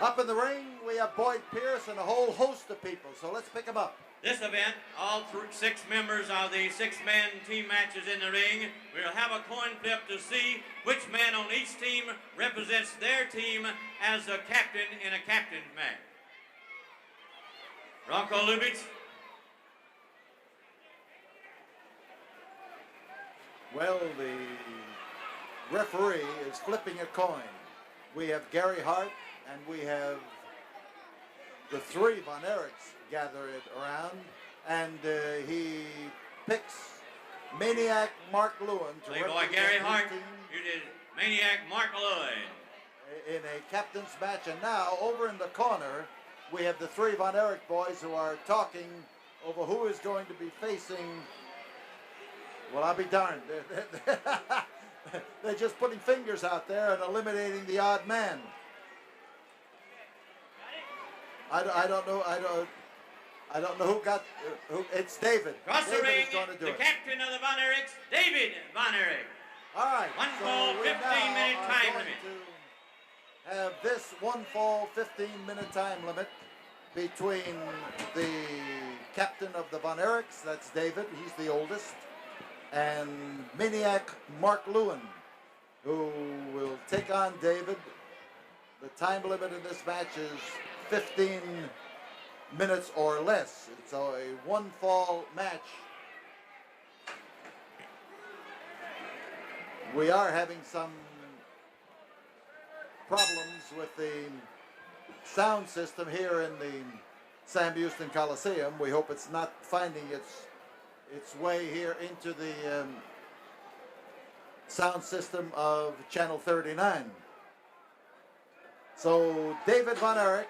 Up in the ring, we have Boyd Pierce and a whole host of people, so let's pick them up. This event, all 6 members of the 6-man team matches in the ring. We'll have a coin flip to see which man on each team represents their team as a captain in a captain's match. Rocco Lubitz. Well, the referee is flipping a coin. We have Gary Hart and we have the 3 Von Erichs gathered around, and he picks Maniac Mark Lewin to represent Gary Hart. You did Maniac Mark Lewin in a captain's match. And now over in the corner we have the 3 Von Erich boys who are talking over who is going to be facing. Well, I'll be darned. They're just putting fingers out there and eliminating the odd man. I don't know. I don't know who got who. It's David. Cross David the ring, is going to do the it. captain of the Von Erichs, David Von Erich. All right. 1 fall, 15-minute time limit. To have this 1 fall, 15-minute time limit between the captain of the Von Erichs, that's David, he's the oldest, and Maniac Mark Lewin, who will take on David. The time limit in this match is 15 minutes or less. It's a 1 fall match. We are having some problems with the sound system here in the Sam Houston Coliseum. We hope it's not finding its way here into the sound system of Channel 39. So David Von Erich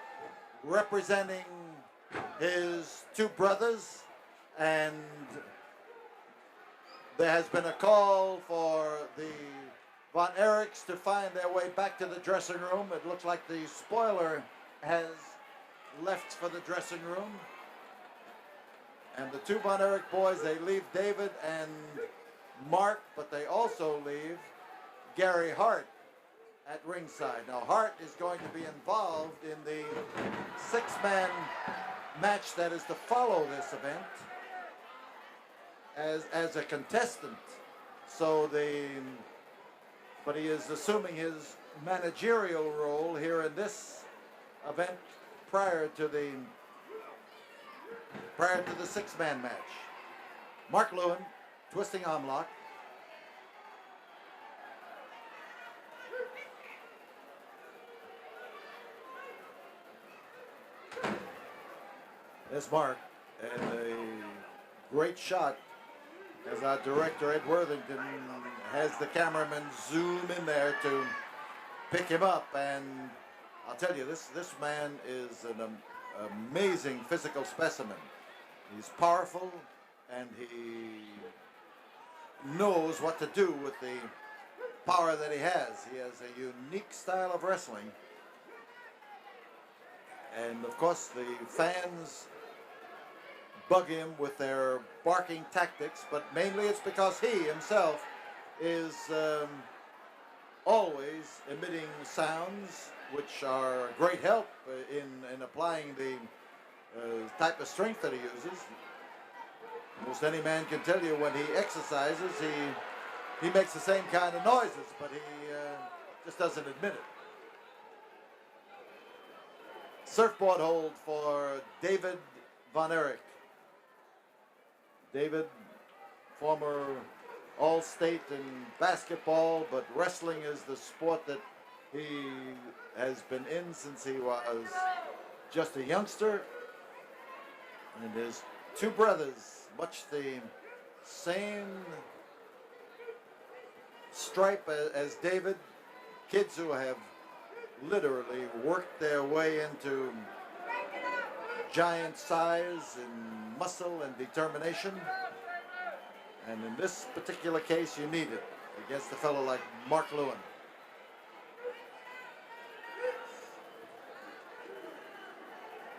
representing his 2 brothers, and there has been a call for the Von Erichs to find their way back to the dressing room. It looks like the spoiler has left for the dressing room. And the 2 Von Erich boys, they leave David and Mark, but they also leave Gary Hart at ringside. Now Hart is going to be involved in the 6-man match that is to follow this event as a contestant. So but he is assuming his managerial role here in this event prior to the 6-man match. Mark Lewin, twisting arm lock. There's Mark, and a great shot as our director Ed Worthington has the cameraman zoom in there to pick him up. And I'll tell you, this man is an amazing physical specimen. He's powerful, and he knows what to do with the power that he has. He has a unique style of wrestling. And of course the fans bug him with their barking tactics, but mainly it's because he himself is always emitting sounds which are a great help in applying the type of strength that he uses. Most any man can tell you when he exercises, he makes the same kind of noises, but he just doesn't admit it. Surfboard hold for David Von Erich. David, former All-State in basketball, but wrestling is the sport that he has been in since he was just a youngster. And his 2 brothers, much the same stripe as David, kids who have literally worked their way into giant size and muscle and determination. And in this particular case, you need it against a fellow like Mark Lewin.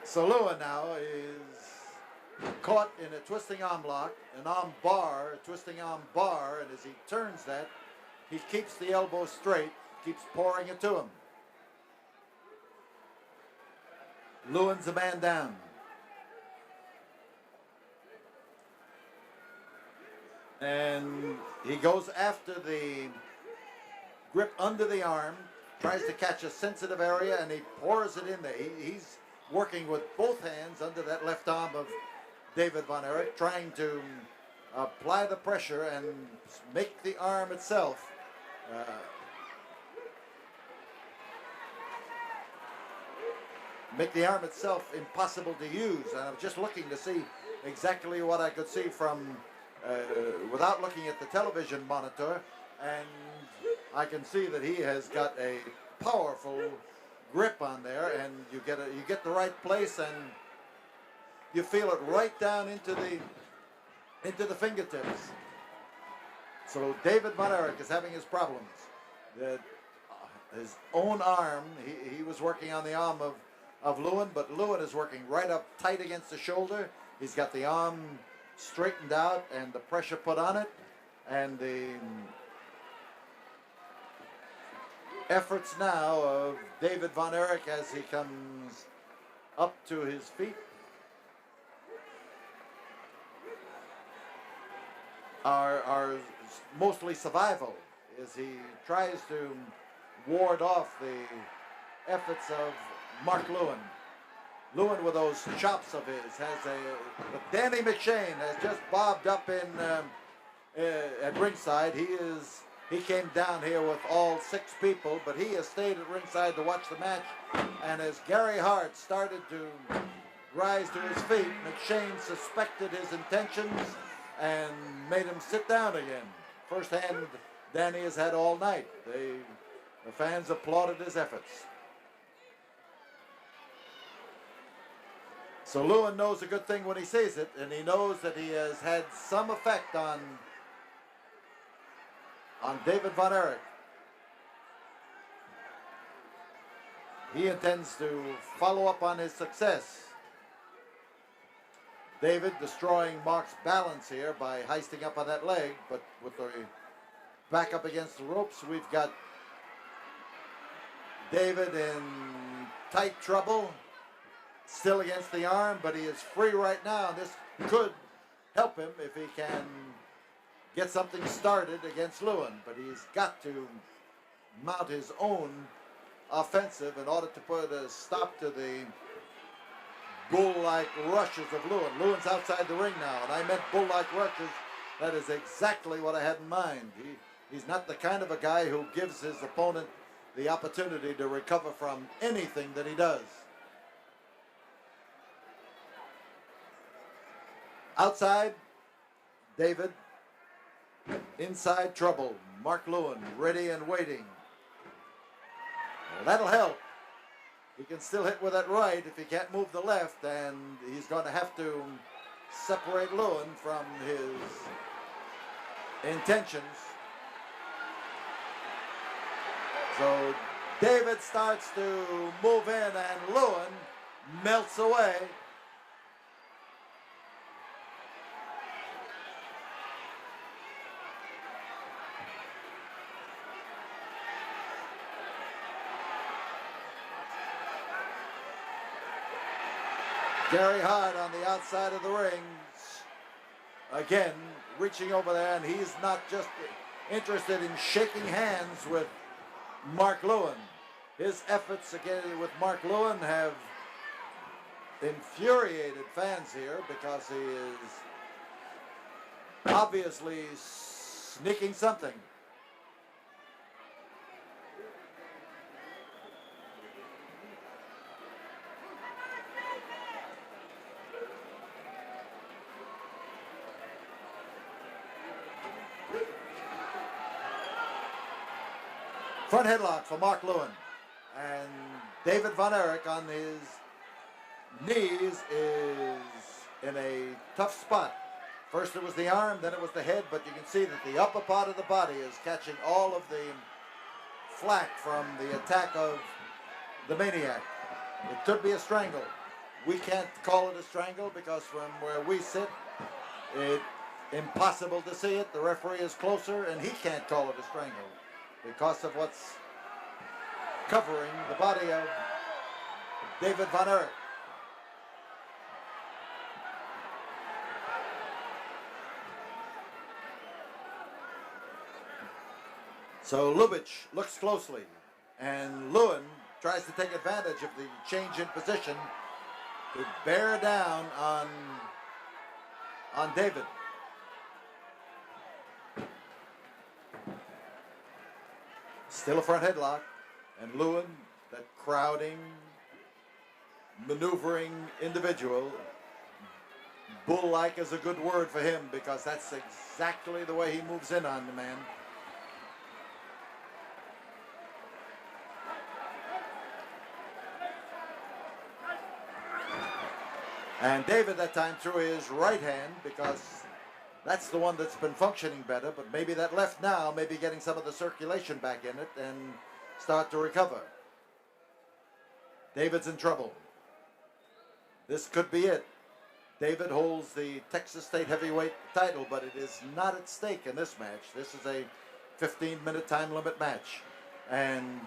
So Lewin now is caught in a twisting arm lock, an arm bar, a twisting arm bar, and as he turns that, he keeps the elbow straight, keeps pouring it to him. Lewin's a man down. And he goes after the grip under the arm, tries to catch a sensitive area, and he pours it in there. He's working with both hands under that left arm of David Von Erich, trying to apply the pressure and make the arm itself impossible to use. And I'm just looking to see exactly what I could see from without looking at the television monitor, and I can see that he has got a powerful grip on there, and you get the right place, and you feel it right down into the fingertips. So David Von Erich is having his problems. His own arm, he was working on the arm of Lewin, but Lewin is working right up tight against the shoulder. He's got the arm straightened out and the pressure put on it, and the efforts now of David Von Erich as he comes up to his feet are mostly survival, as he tries to ward off the efforts of Mark Lewin. Lewin, with those chops of his, has but Danny McShane has just bobbed up at ringside. He came down here with all 6 people, but he has stayed at ringside to watch the match. And as Gary Hart started to rise to his feet, McShane suspected his intentions and made him sit down again. First hand Danny has had all night. The fans applauded his efforts. So Lewin knows a good thing when he sees it, and he knows that he has had some effect on David Von Erich. He intends to follow up on his success. David destroying Mark's balance here by heisting up on that leg, but with the back up against the ropes, we've got David in tight trouble, still against the arm, but he is free right now. This could help him if he can get something started against Lewin, but he's got to mount his own offensive in order to put a stop to the bull-like rushes of Lewin. Lewin's outside the ring now, and I meant bull-like rushes. That is exactly what I had in mind. He's not the kind of a guy who gives his opponent the opportunity to recover from anything that he does. Outside, David. Inside, trouble. Mark Lewin ready and waiting. Well, that'll help. He can still hit with that right if he can't move the left, and he's going to have to separate Lewin from his intentions. So David starts to move in, and Lewin melts away. Gary Hart on the outside of the ring, again, reaching over there, and he's not just interested in shaking hands with Mark Lewin. His efforts again with Mark Lewin have infuriated fans here because he is obviously sneaking something. Front headlock for Mark Lewin, and David Von Erich on his knees is in a tough spot. First it was the arm, then it was the head, but you can see that the upper part of the body is catching all of the flack from the attack of the Maniac. It could be a strangle. We can't call it a strangle because from where we sit, it's impossible to see it. The referee is closer, and he can't call it a strangle because of what's covering the body of David Von Erich. So Lubitsch looks closely, and Lewin tries to take advantage of the change in position to bear down on David. Still a front headlock, and Lewin, that crowding, maneuvering individual, bull-like is a good word for him because that's exactly the way he moves in on the man. And David that time threw his right hand because that's the one that's been functioning better, but maybe that left now may be getting some of the circulation back in it and start to recover. David's in trouble. This could be it. David holds the Texas State heavyweight title, but it is not at stake in this match. This is a 15-minute time limit match. And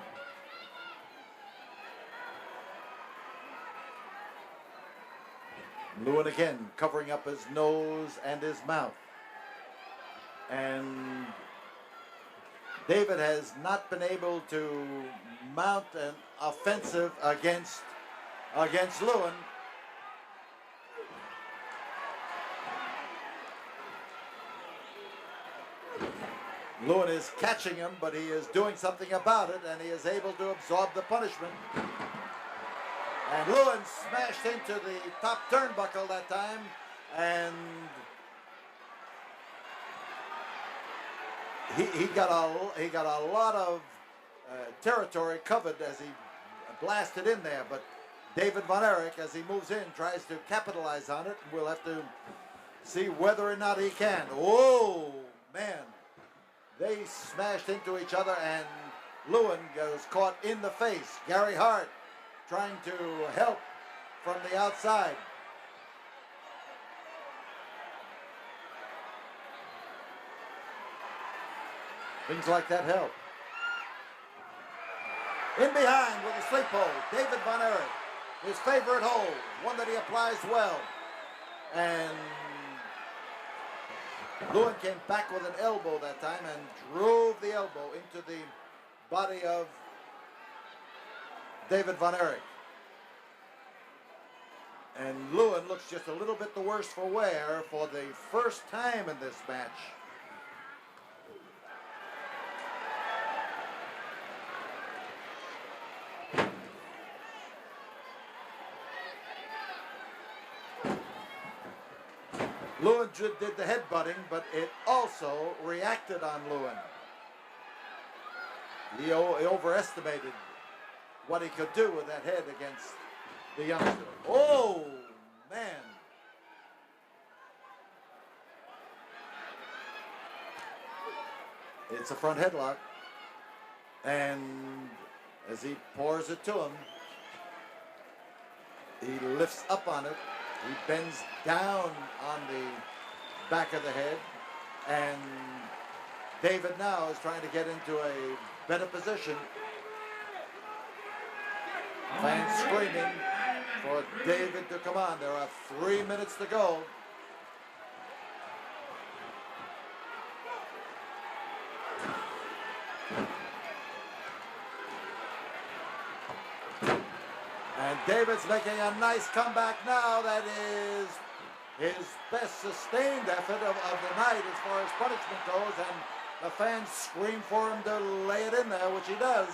Lewin again covering up his nose and his mouth. And David has not been able to mount an offensive against Lewin. Lewin is catching him, but he is doing something about it, and he is able to absorb the punishment. And Lewin smashed into the top turnbuckle that time, and he got a lot of territory covered as he blasted in there. But David Von Erich, as he moves in, tries to capitalize on it. We'll have to see whether or not he can. Oh man! They smashed into each other, and Lewin was caught in the face. Gary Hart trying to help from the outside. Things like that help. In behind with a sleep hold, David Von Erich, his favorite hold, one that he applies well. And Lewin came back with an elbow that time and drove the elbow into the body of David Von Erich. And Lewin looks just a little bit the worse for wear for the first time in this match. Lewin did the headbutting, but it also reacted on Lewin. He overestimated what he could do with that head against the youngster. Oh, man. It's a front headlock. And as he pours it to him, he lifts up on it. He bends down on the back of the head, and David now is trying to get into a better position. Fans screaming for David to come on. There are 3 minutes to go. And David's making a nice comeback now. That is his best sustained effort of the night as far as punishment goes. And the fans scream for him to lay it in there, which he does.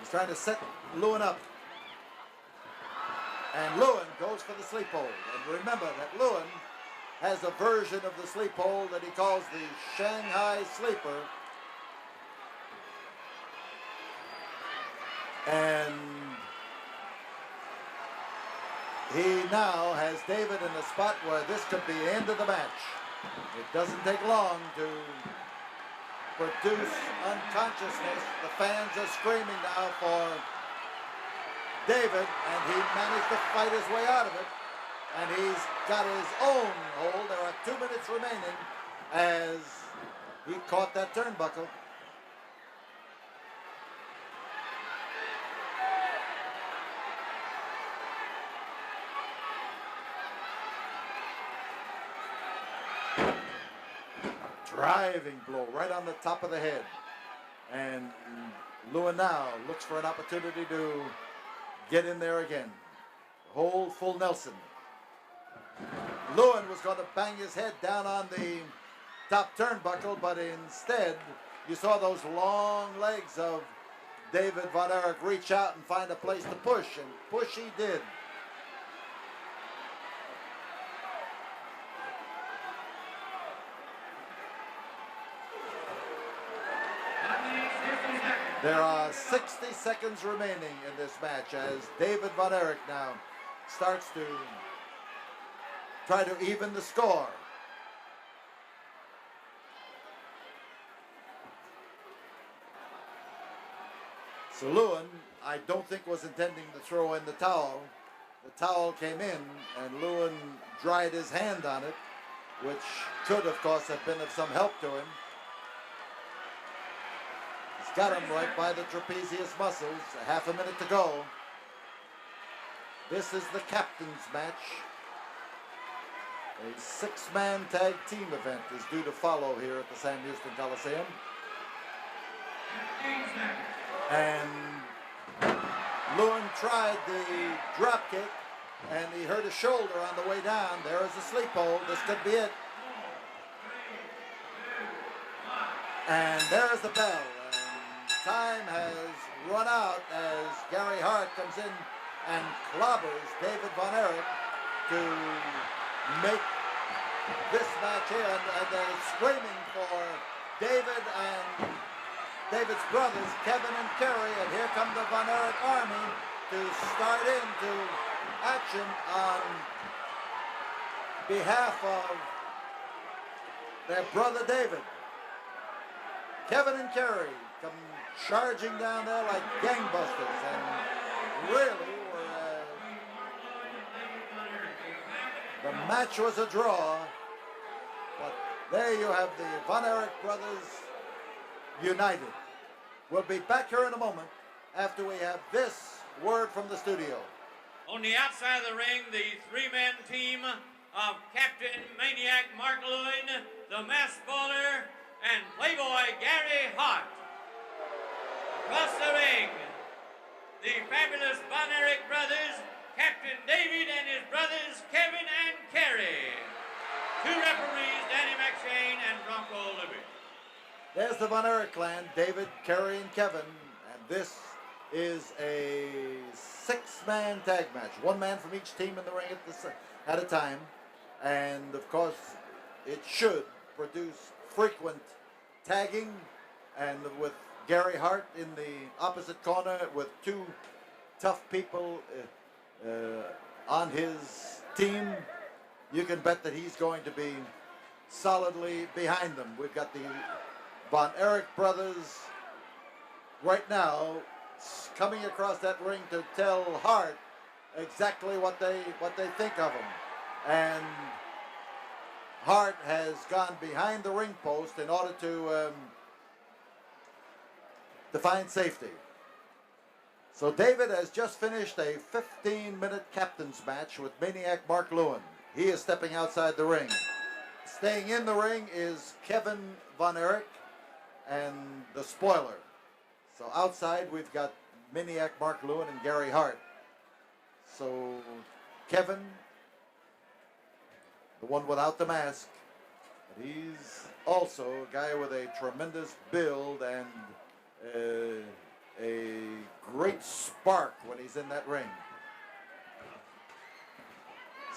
He's trying to set Lewin up. And Lewin goes for the sleep hold. And remember that Lewin has a version of the sleep hold that he calls the Shanghai Sleeper. And he now has David in a spot where this could be the end of the match. It doesn't take long to produce unconsciousness. The fans are screaming now for David, and he managed to fight his way out of it. And he's got his own hold. There are 2 minutes remaining as he caught that turnbuckle. driving blow right on the top of the head. And Lewin now looks for an opportunity to get in there again. Hold full Nelson. Lewin was going to bang his head down on the top turnbuckle, but instead you saw those long legs of David Von Erich reach out and find a place to push, and push he did. There are 60 seconds remaining in this match as David Von Erich now starts to try to even the score. So Lewin, I don't think was intending to throw in the towel. The towel came in and Lewin dried his hand on it, which could, of course, have been of some help to him. He's got him right by the trapezius muscles. A half a minute to go. This is the captain's match. A six-man tag team event is due to follow here at the Sam Houston Coliseum. And Lewin tried the drop kick, and he hurt his shoulder on the way down. There is a sleep hold. This could be it. And there's the bell. And time has run out as Gary Hart comes in and clobbers David Von Erich to make this match here. And they're screaming for David and David's brothers, Kevin and Kerry, and here come the Von Erich army to start into action on behalf of their brother David. Kevin and Kerry come charging down there like gangbusters, and really the match was a draw, but there you have the Von Erich brothers united. We'll be back here in a moment after we have this word from the studio. On the outside of the ring, the three-man team of Captain Maniac Mark Lewin, the Mass Baller, and Playboy Gary Hart. Across the ring, the fabulous Von Erich brothers, Captain David and his brothers Kevin and Kerry. Two referees, Danny McShane and Bronco Libby. There's the Von Erich clan, David, Kerry, and Kevin, and this is a six-man tag match. One man from each team in the ring at a time, and of course it should produce frequent tagging, and with Gary Hart in the opposite corner with two tough people on his team, you can bet that he's going to be solidly behind them. We've got the Von Erich brothers right now coming across that ring to tell Hart exactly what they think of him. And Hart has gone behind the ring post in order to find safety. So David has just finished a 15-minute captain's match with Maniac Mark Lewin. He is stepping outside the ring. Staying in the ring is Kevin Von Erich and the spoiler. So outside we've got Maniac Mark Lewin and Gary Hart. So Kevin, the one without the mask, but he's also a guy with a tremendous build and a great spark when he's in that ring.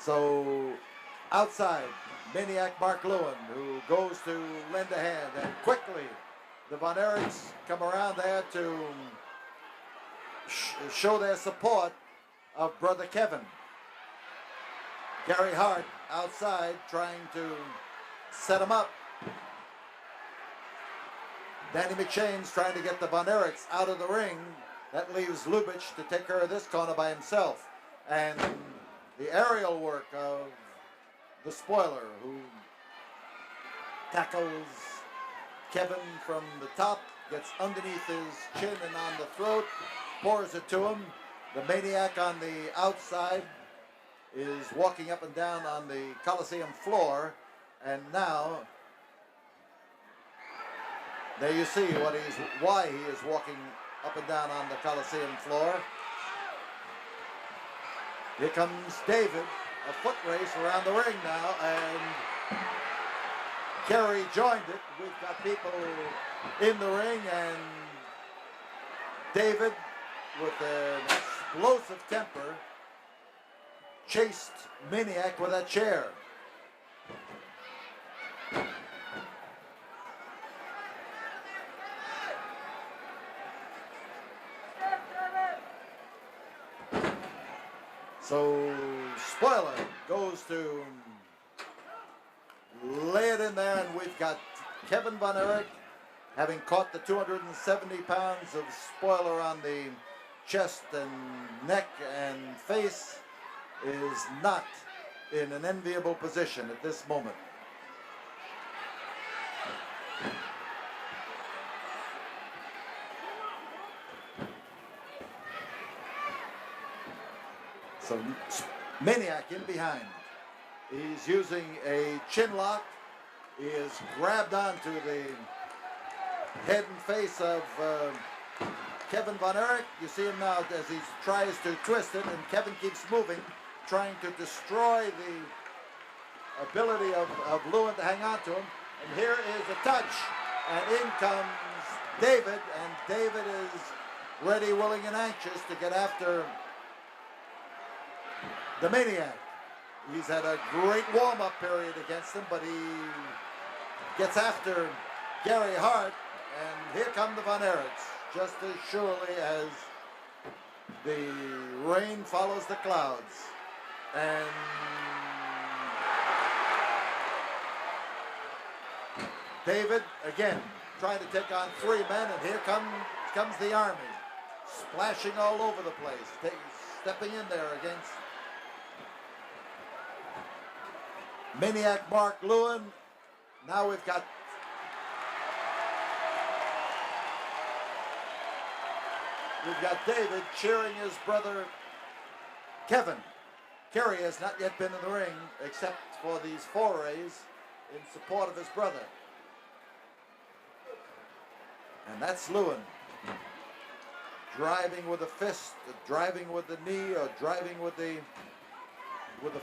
So outside, Maniac Mark Lewin, who goes to lend a hand, and quickly the Von Erichs come around there to show their support of brother Kevin. Gary Hart outside trying to set him up. Danny McShane's trying to get the Von Erichs out of the ring. That leaves Lubitsch to take care of this corner by himself. And the aerial work of the spoiler, who tackles Kevin from the top, gets underneath his chin and on the throat, pours it to him. The Maniac on the outside is walking up and down on the Coliseum floor, and now There you see why he is walking up and down on the Coliseum floor. Here comes David, a foot race around the ring now, and Kerry joined it. We've got people in the ring, and David, with an explosive temper, chased Maniac with a chair. So Spoiler goes to lay it in there, and we've got Kevin Von Erich having caught the 270 pounds of Spoiler on the chest and neck and face, is not in an enviable position at this moment. So Maniac in behind. He's using a chin lock. He is grabbed onto the head and face of Kevin Von Erich. You see him now as he tries to twist it, and Kevin keeps moving, trying to destroy the ability of Lewin to hang on to him. And here is a touch, and in comes David, and David is ready, willing, and anxious to get after the Maniac. He's had a great warm-up period against him, but he gets after Gary Hart, and here come the Von Erichs, just as surely as the rain follows the clouds. And David, again, trying to take on three men, and here comes the Army, splashing all over the place, stepping in there against Maniac Mark Lewin. Now we've got David cheering his brother Kevin. Kerry has not yet been in the ring except for these forays in support of his brother. And that's Lewin. Driving with a fist, driving with the knee, or driving with the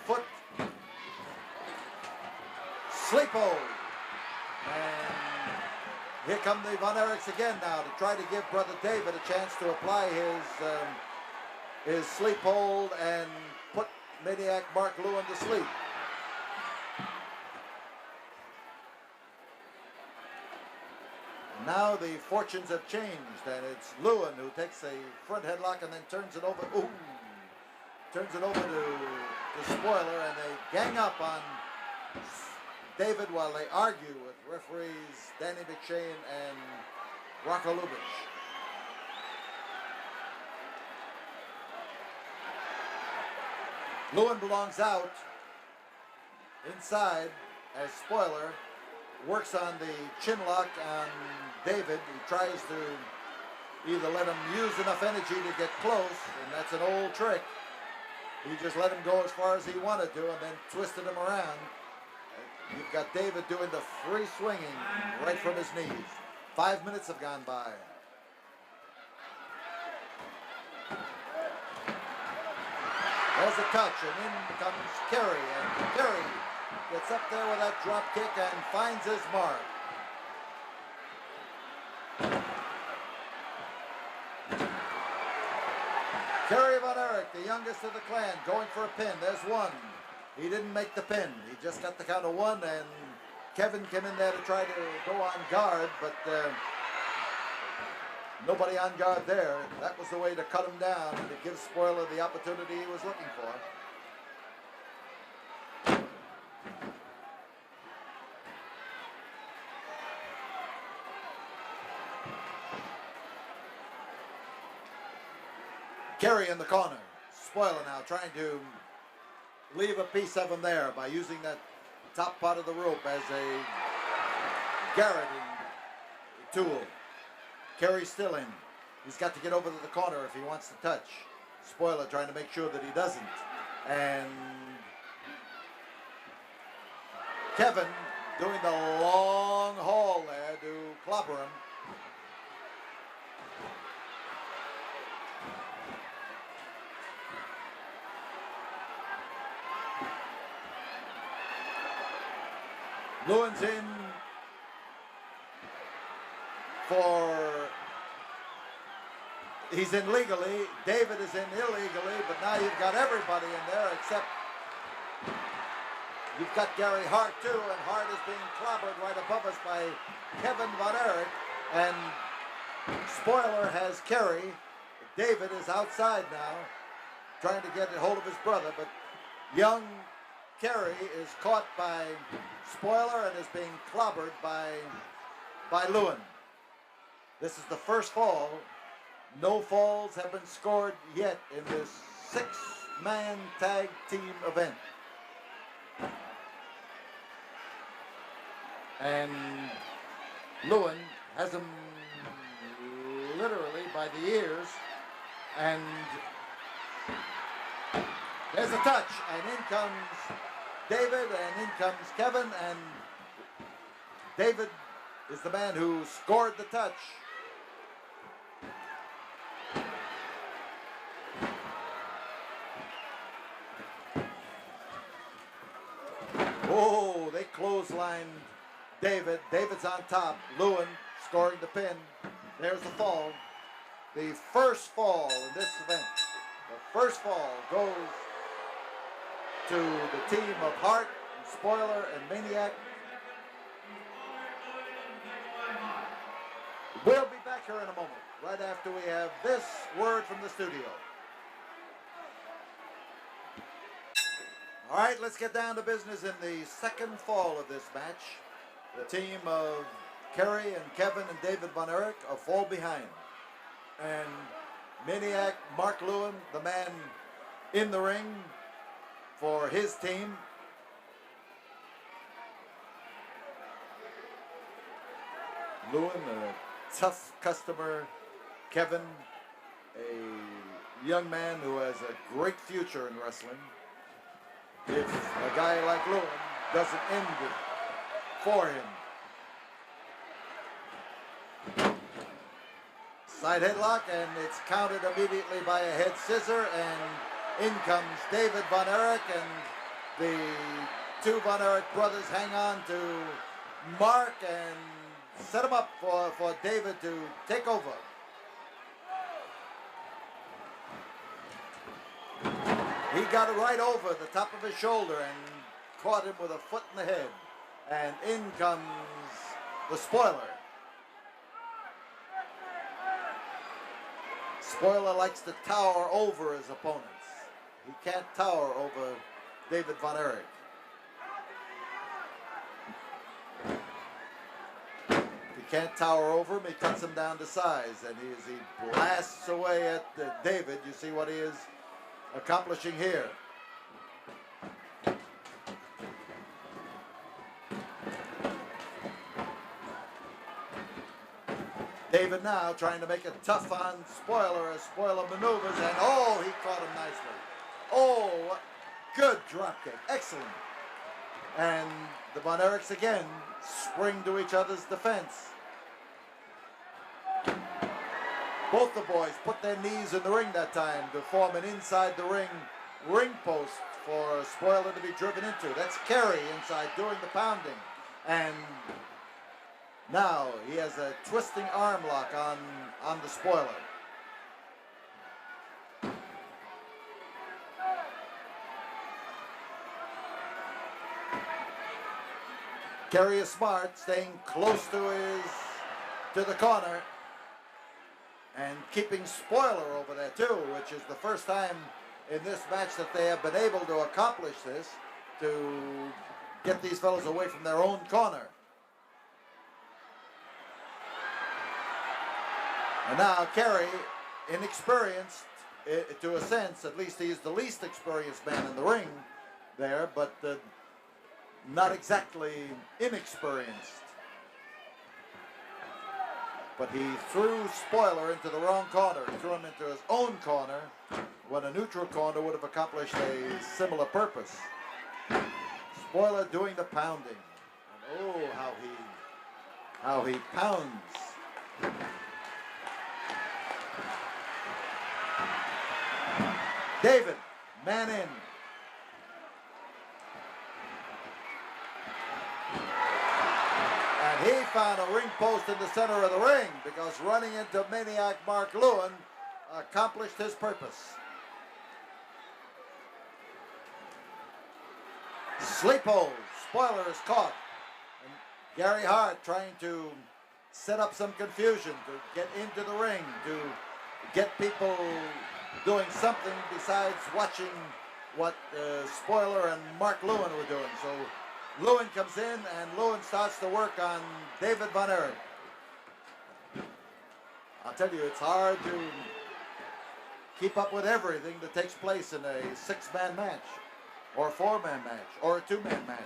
foot. Sleep hold. And here come the Von Erichs again now to try to give brother David a chance to apply his sleep hold and put Maniac Mark Lewin to sleep. Now the fortunes have changed, and it's Lewin who takes a front headlock and then turns it over. Ooh, turns it over to Spoiler, and they gang up on David while they argue with referees Danny McShane and Rocco Lubitsch. Lewin belongs out inside as Spoiler works on the chin lock on David. He tries to either let him use enough energy to get close, and that's an old trick. He just let him go as far as he wanted to and then twisted him around. You've got David doing the free swinging right from his knees. 5 minutes have gone by. There's a touch, and in comes Kerry, and Kerry gets up there with that drop kick and finds his mark. Kerry Von Erich, the youngest of the clan, going for a pin. There's one. He didn't make the pin. He just got the count of one, and Kevin came in there to try to go on guard, but nobody on guard there. That was the way to cut him down and to give Spoiler the opportunity he was looking for. Kerry in the corner. Spoiler now trying to leave a piece of him there by using that top part of the rope as a garroting tool. Kerry's still in. He's got to get over to the corner if he wants to touch. Spoiler trying to make sure that he doesn't. And Kevin doing the long haul there to clobber him. Lewin's in for, he's in legally, David is in illegally, but now you've got everybody in there except you've got Gary Hart too, and Hart is being clobbered right above us by Kevin Von Erich, and Spoiler has Kerry. David is outside now, trying to get a hold of his brother, but young Kerry is caught by Spoiler and is being clobbered by Lewin. This is the first fall. No falls have been scored yet in this six-man tag team event. And Lewin has him literally by the ears, and there's a touch, and in comes David, and in comes Kevin, and David is the man who scored the touch. Oh, they clotheslined David. David's on top. Lewin scoring the pin. There's the fall. The first fall in this event. The first fall goes to the team of Hart, and Spoiler, and Maniac. We'll be back here in a moment, right after we have this word from the studio. All right, let's get down to business in the second fall of this match. The team of Kerry and Kevin and David Von Erich are fall behind. And Maniac, Mark Lewin, the man in the ring for his team. Lewin, a tough customer. Kevin, a young man who has a great future in wrestling. If a guy like Lewin doesn't end it for him. Side headlock, and it's counted immediately by a head scissor, and in comes David Von Erich, and the two Von Erich brothers hang on to Mark and set him up for David to take over. He got it right over the top of his shoulder and caught him with a foot in the head. And in comes the Spoiler. Spoiler likes to tower over his opponents. He can't tower over David Von Erich. If he can't tower over him, he cuts him down to size. And as he blasts away at David, you see what he is accomplishing here. David now trying to make it tough on Spoiler as Spoiler maneuvers, and oh, he caught him nicely. Oh, good drop kick, excellent. And the Von Erichs again spring to each other's defense. Both the boys put their knees in the ring that time to form an inside the ring post for Spoiler to be driven into. That's Kerry inside doing the pounding. And now he has a twisting arm lock on the Spoiler. Kerry is smart, staying close to the corner. And keeping Spoiler over there too, which is the first time in this match that they have been able to accomplish this, to get these fellows away from their own corner. And now Kerry, inexperienced to a sense, at least he's the least experienced man in the ring there, but not exactly inexperienced. But he threw Spoiler into the wrong corner. He threw him into his own corner when a neutral corner would have accomplished a similar purpose. Spoiler doing the pounding. And oh, how he pounds. David, man in. He found a ring post in the center of the ring because running into Maniac Mark Lewin accomplished his purpose. Sleep hold. Spoiler is caught. And Gary Hart trying to set up some confusion to get into the ring, to get people doing something besides watching what Spoiler and Mark Lewin were doing. So Lewin comes in and Lewin starts to work on David Von Erich. I'll tell you, it's hard to keep up with everything that takes place in a six-man match, or a four-man match, or a two-man match.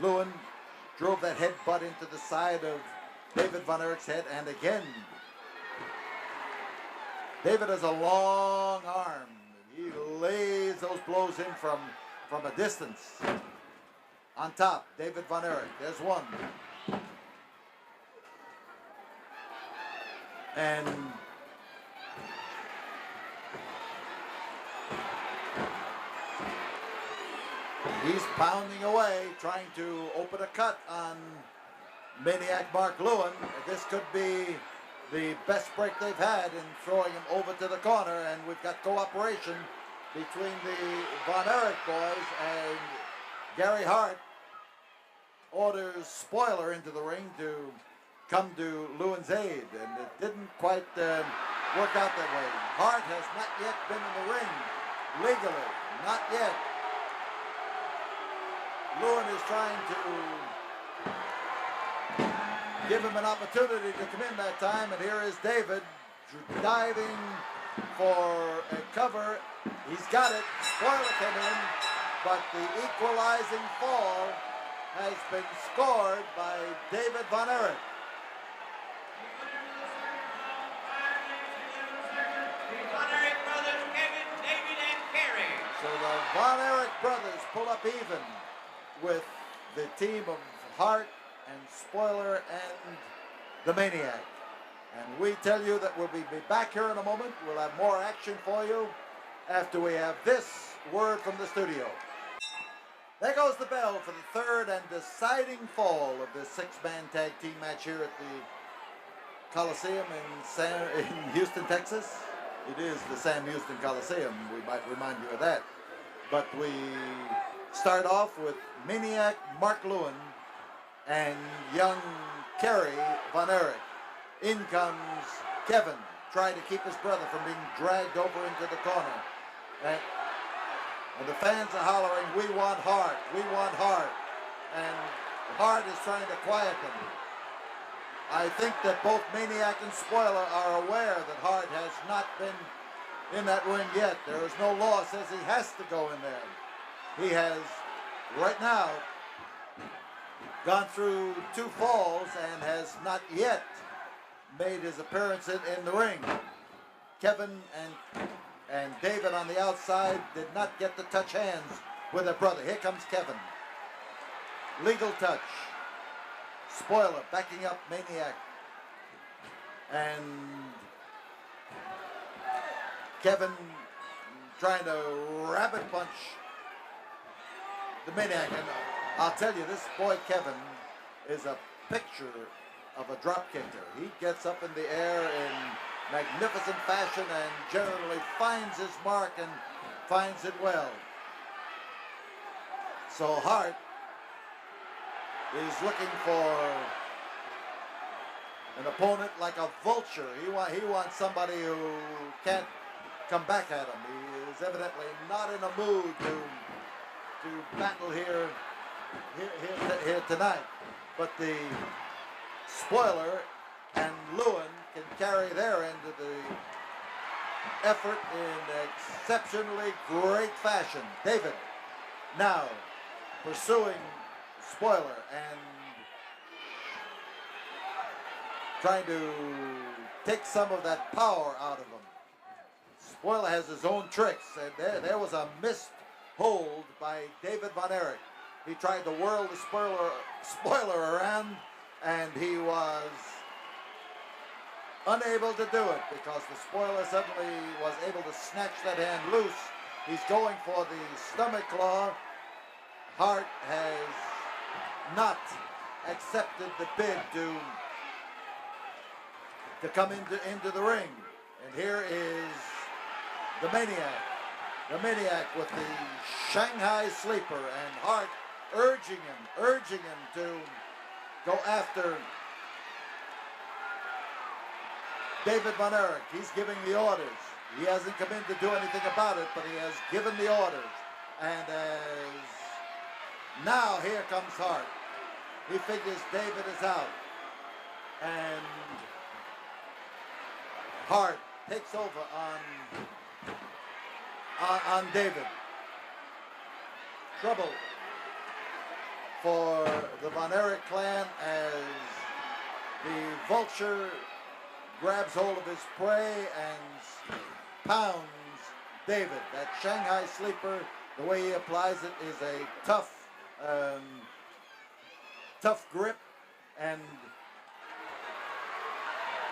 Lewin drove that headbutt into the side of David Von Erich's head, and again, David has a long arm. He lays those blows in from a distance. On top, David Von Erich. There's one. And he's pounding away, trying to open a cut on Maniac Mark Lewin. This could be the best break they've had in throwing him over to the corner, and we've got cooperation between the Von Erich boys, and Gary Hart orders Spoiler into the ring to come to Lewin's aid, and it didn't quite work out that way. Hart has not yet been in the ring legally, not yet. Lewin is trying to give him an opportunity to come in that time, and here is David diving for a cover. He's got it. Spoiler came in, but the equalizing fall has been scored by David Von Erich. So the Von Erich brothers pull up even with the team of Hart and Spoiler and the Maniac. And we tell you that we'll be back here in a moment. We'll have more action for you after we have this word from the studio. There goes the bell for the third and deciding fall of this six-man tag team match here at the Coliseum in Houston, Texas. It is the Sam Houston Coliseum, we might remind you of that. But we start off with Maniac Mark Lewin and young Kerry Von Erich. In comes Kevin, trying to keep his brother from being dragged over into the corner. And the fans are hollering, "We want Hart, we want Hart." And Hart is trying to quiet them. I think that both Maniac and Spoiler are aware that Hart has not been in that ring yet. There is no law that says he has to go in there. He has, right now, gone through two falls and has not yet made his appearance in the ring. Kevin and David on the outside did not get to touch hands with their brother. Here comes Kevin. Legal touch. Spoiler backing up Maniac. And Kevin trying to rabbit punch the Maniac. And I'll tell you, this boy Kevin is a picture of a drop kicker. He gets up in the air in magnificent fashion and generally finds his mark and finds it well. So Hart is looking for an opponent like a vulture. He wants somebody who can't come back at him. He is evidently not in a mood to battle here tonight. But the Spoiler and Lewin can carry their end of the effort in exceptionally great fashion. David now pursuing Spoiler and trying to take some of that power out of him. Spoiler has his own tricks, and there was a missed hold by David Von Erich. He tried to whirl the Spoiler around, and he was unable to do it because the Spoiler suddenly was able to snatch that hand loose. He's going for the stomach claw. Hart has not accepted the bid to come into the ring. And here is the Maniac. The Maniac with the Shanghai Sleeper, and Hart urging him to go after David Von Erich. He's giving the orders. He hasn't come in to do anything about it, but he has given the orders. And as now here comes Hart. He figures David is out. And Hart takes over on David. Trouble for the Von Erich clan as the Vulture grabs hold of his prey and pounds David. That Shanghai Sleeper, the way he applies it, is a tough grip. And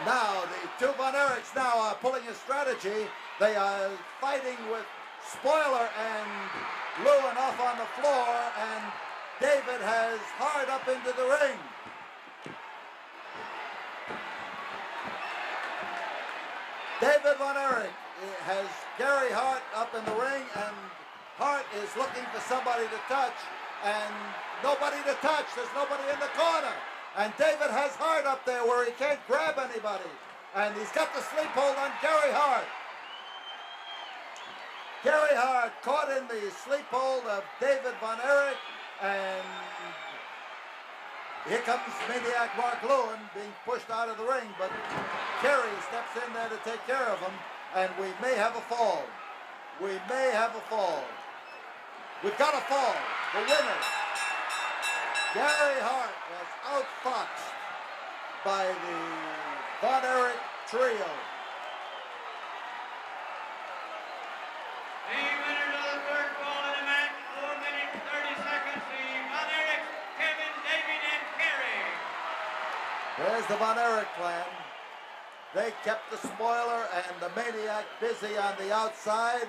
now the two Von Erichs now are pulling a strategy. They are fighting with Spoiler and Lewin off on the floor, and David has Hart up into the ring. David Von Erich has Gary Hart up in the ring, and Hart is looking for somebody to touch, and nobody to touch. There's nobody in the corner. And David has Hart up there where he can't grab anybody. And he's got the sleep hold on Gary Hart. Gary Hart caught in the sleep hold of David Von Erich, and here comes Maniac Mark Lewin being pushed out of the ring, but Kerry steps in there to take care of him, and we may have a fall. We may have a fall. We've got a fall. The winner, Gary Hart, was outfoxed by the Von Erich trio. The winners of the third fall of the match, 4 minutes, 30 seconds, the Von Erichs, Kevin, David, and Kerry. There's the Von Erich clan. They kept the Spoiler and the Maniac busy on the outside,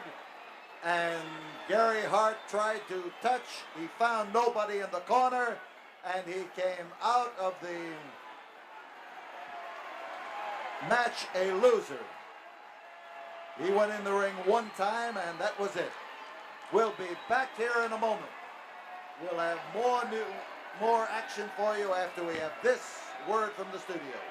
and Gary Hart tried to touch. He found nobody in the corner, and he came out of the match a loser. He went in the ring one time, and that was it. We'll be back here in a moment. We'll have more action for you after we have this word from the studio.